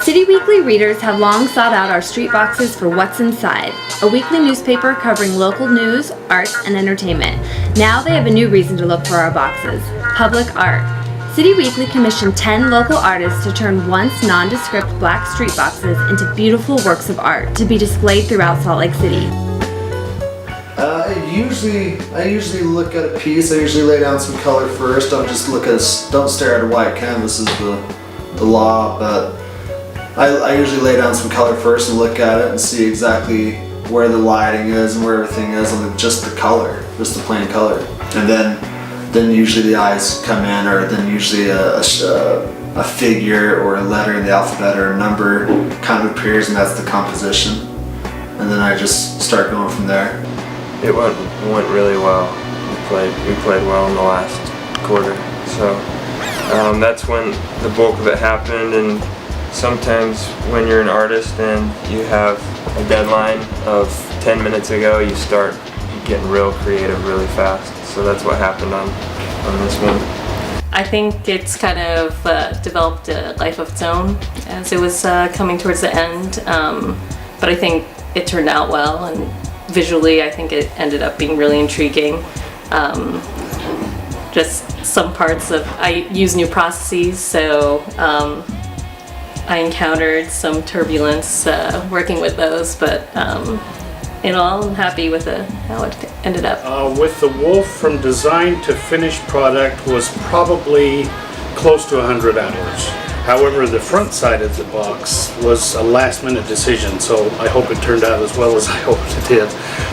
City Weekly readers have long sought out our street boxes for What's Inside, a weekly newspaper covering local news, arts, and entertainment. Now they have a new reason to look for our boxes: public art. City Weekly commissioned 10 local artists to turn once nondescript black street boxes into beautiful works of art to be displayed throughout Salt Lake City. I usually look at a piece. I usually lay down some color first. Don't stare at a white canvas is the law, but I usually lay down some color first and look at it and see exactly where the lighting is and where everything is, and just the color, just the plain color. And then usually the eyes come in, or then usually a figure or a letter in the alphabet or a number kind of appears, and that's the composition. And then I just start going from there. It went really well. We played well in the last quarter, so that's when the bulk of it happened. And sometimes when you're an artist and you have a deadline of 10 minutes ago, you start getting real creative really fast. So that's what happened on this one. I think it's kind of developed a life of its own as it was coming towards the end, but I think it turned out well, and visually I think it ended up being really intriguing. Just some parts of, I use new processes, so I encountered some turbulence working with those, but in all, I'm happy with how it ended up. With the Wolf, from design to finished product was probably close to 100 hours. However, the front side of the box was a last minute decision, so I hope it turned out as well as I hoped it did.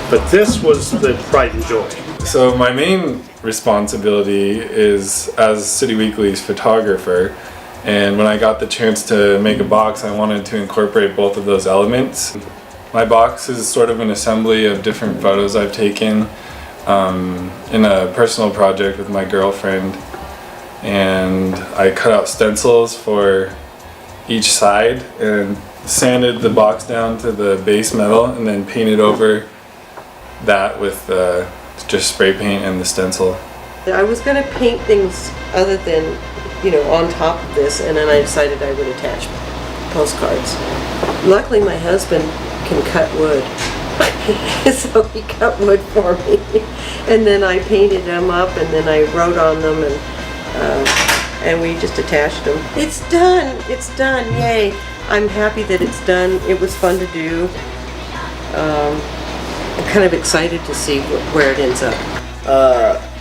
But this was the pride and joy. So my main responsibility is as City Weekly's photographer, and when I got the chance to make a box, I wanted to incorporate both of those elements. My box is sort of an assembly of different photos I've taken in a personal project with my girlfriend, and I cut out stencils for each side and sanded the box down to the base metal and then painted over that with just spray paint and the stencil. I was going to paint things other than, on top of this, and then I decided I would attach postcards. Luckily my husband can cut wood, so he cut wood for me, and then I painted them up, and then I wrote on them, and we just attached them. It's done, yay. I'm happy that it's done. It was fun to do. I'm kind of excited to see where it ends up.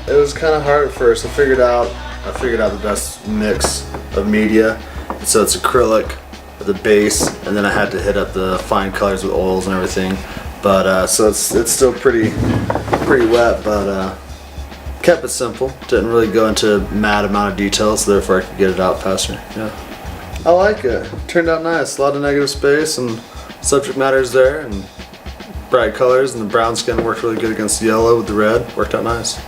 It was kind of hard at first. I figured out the best mix of media. So it's acrylic at the base, and then I had to hit up the fine colors with oils and everything. But so it's still pretty wet, but kept it simple. Didn't really go into mad amount of detail, so therefore I could get it out faster. Yeah, I like it. Turned out nice. A lot of negative space, and subject matter is there, and bright colors, and the brown skin worked really good against the yellow with the red. Worked out nice.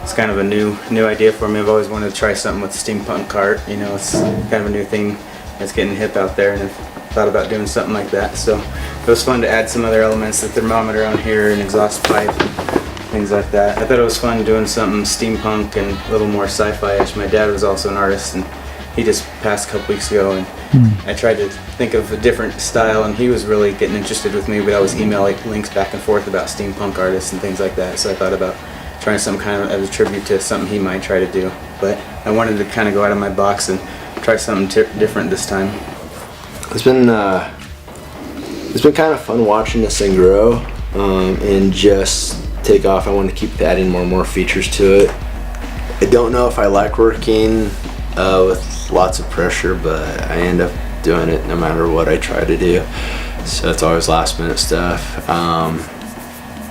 It's kind of a new idea for me. I've always wanted to try something with steampunk art. It's kind of a new thing that's getting hip out there, and I've thought about doing something like that. So it was fun to add some other elements, the thermometer on here, an exhaust pipe, things like that. I thought it was fun doing something steampunk and a little more sci-fi-ish. My dad was also an artist, and he just passed a couple weeks ago, and I tried to think of a different style, and he was really getting interested with me. We'd always email links back and forth about steampunk artists and things like that, so I thought about trying some kind of as a tribute to something he might try to do. But I wanted to kind of go out of my box and try something different this time. It's been kind of fun watching this thing grow and just take off. I want to keep adding more and more features to it. I don't know if I like working with lots of pressure, but I end up doing it no matter what I try to do. So it's always last minute stuff.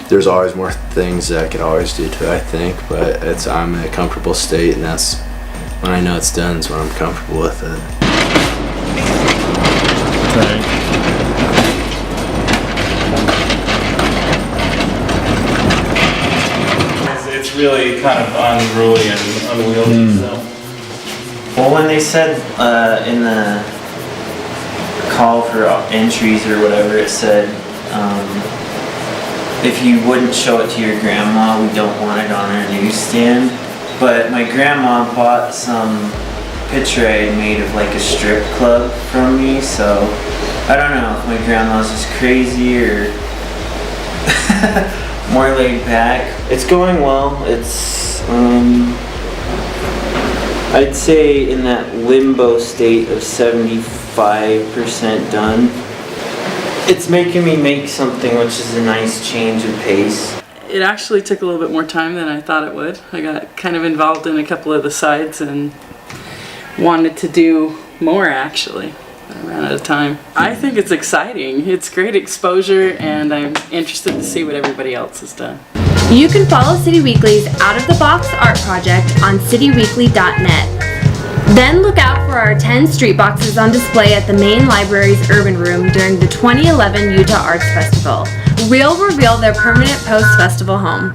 There's always more things that I could always do to it, I think, but I'm in a comfortable state, and that's when I know it's done is when I'm comfortable with it. Right. It's really kind of unruly and unwieldy. So. Well, when they said in the call for entries or whatever, it said if you wouldn't show it to your grandma, we don't want it on our newsstand. But my grandma bought some picture I had made of like a strip club from me, so I don't know if my grandma's just crazy or more laid back. It's going well. It's I'd say in that limbo state of 75% done. It's making me make something, which is a nice change of pace. It actually took a little bit more time than I thought it would. I got kind of involved in a couple of the sides and wanted to do more actually. I ran out of time. I think it's exciting. It's great exposure and I'm interested to see what everybody else has done. You can follow City Weekly's Out of the Box art project on cityweekly.net. Then look out for our 10 street boxes on display at the main library's Urban Room during the 2011 Utah Arts Festival. We'll reveal their permanent post-festival home.